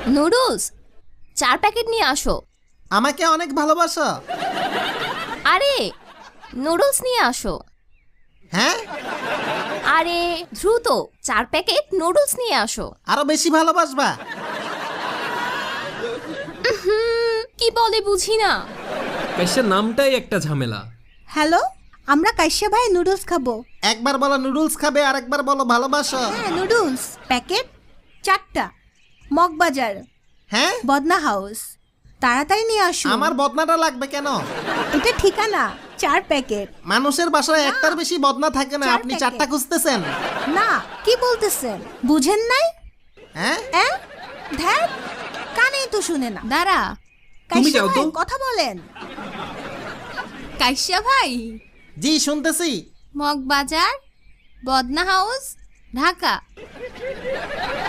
Noodles 4 packet নিয়ে আসো। আমাকে অনেক ভালোবাসো? আরে নুডলস নিয়ে আসো। হ্যাঁ, আরে দ্রুত 4 প্যাকেট নুডলস নিয়ে আসো। আরো বেশি ভালোবাসবা? কি বলে বুঝি না। কাইসা নামটাই একটা ঝামেলা। হ্যালো, আমরা কাশ্যা ভাই নুডলস খাবো। একবার বলো নুডলস খাবে, আর একবার বলো ভালোবাসো। হ্যাঁ, নুডলস প্যাকেট 4টা, মগবাজার, হ্যাঁ, বদনা হাউস। তাড়াতাড়ি নিয়ে আসো। আমার বদনাটা লাগবে কেন? এটা ঠিকানা 4 প্যাকেট। মানুষের বাসায় একটার বেশি বদনা থাকে না, 4 আপনি প্যাকেট। 4টা খুঁজতেছেন? না, কি বলতেছেন? বুঝেন নাই? হ্যাঁ, ধ্যাত, কানেই তো শুনে না। দাঁড়া, তুমি কাশ্যা যাও তো। ভাই, কথা বলেন। কাইসা ভাই, জি শুনতেছি। মগবাজার, বদনা হাউস, ঢাকা।